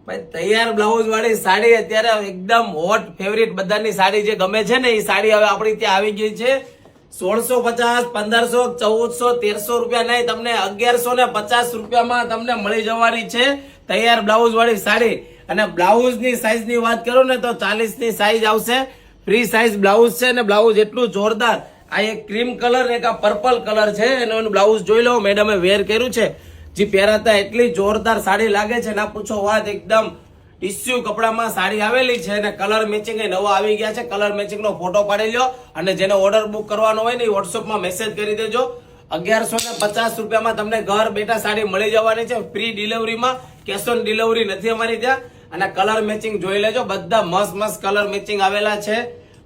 ભાઈ તૈયાર બ્લાઉઝ વાળી સાડી અત્યારે એકદમ હોટ ફેવરિટ બધાની સાડી જે ગમે છે ને એ સાડી હવે આપણી ત્યાં આવી ગઈ છે 1650, 1500, 1400, 1300 રૂપિયા નહીં તમને 1150 રૂપિયામાં તમને મળી જવાની છે તૈયાર બ્લાઉઝ વાળી સાડી। અને બ્લાઉઝ ની સાઈઝ ની વાત કરું ને તો 40 ની સાઈઝ આવશે, ફ્રી સાઈઝ બ્લાઉઝ છે ને બ્લાઉઝ એટલું જોરદાર। આ એક ક્રીમ કલર એક આ પર્પલ કલર છે એનું બ્લાઉઝ જોઈ લો, મેડમે વેર કર્યું છે જે પહેરાતા એટલી જોરદાર સાડી લાગે છે ના પૂછો વાત। એકદમ ટિશ્યુ કપડામાં સાડી આવેલી છે અને કલર મેચિંગ નવા આવી ગયા છે। કલર મેચિંગ નો ફોટો પાડી લો અને જેને ઓર્ડર બુક કરવાનો હોય ને વોટ્સઅપમાં મેસેજ કરી દેજો। 1150 રૂપિયામાં તમને ઘર બેઠા સાડી મળી જવાની છે ફ્રી ડિલિવરીમાં, કેશ ઓન ડિલિવરી નથી અમારી ત્યાં। અને કલર મેચિંગ જોઈ લેજો, બધા મસ્ત મસ્ત કલર મેચિંગ આવેલા છે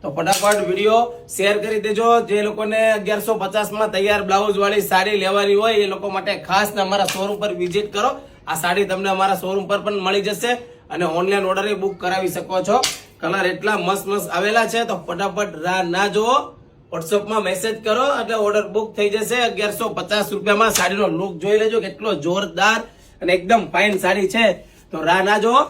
તો ફટાફટ વિડીયો શેર કરી દેજો। જે લોકોને 1150 માં તૈયાર બ્લાઉઝ વાળી સાડી લેવાની હોય એ લોકો માટે ખાસ ને અમારા શોરૂમ પર વિઝિટ કરો। આ સાડી તમને અમારા શોરૂમ પર પણ મળી જશે અને ઓનલાઈન ઓર્ડર બુક કરાવી શકો છો। કલર એટલા મસ્ત મસ્ત આવેલા છે તો ફટાફટ રાહ ના જોવો, વોટ્સઅપમાં મેસેજ કરો એટલે ઓર્ડર બુક થઈ જશે। 1150 રૂપિયામાં સાડીનો લુક જોઈ લેજો કેટલો જોરદાર અને એકદમ ફાઇન સાડી છે તો રાહ ના જોવો।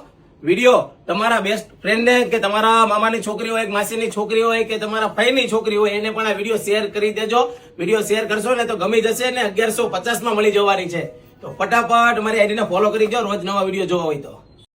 વિડીયો તમારા બેસ્ટ ફ્રેન્ડ ને કે તમારા મામાની છોકરી હોય, માસીની છોકરી હોય કે તમારા ભાઈની છોકરી હોય એને પણ આ વિડીયો શેર કરી દેજો। વિડીયો શેર કરશો ને તો ગમી જશે ને 1150 માં મળી જવાની છે તો ફટાફટ મારી આઈડી ને ફોલો કરી જાઓ રોજ નવા વિડીયો જોવા હોય તો।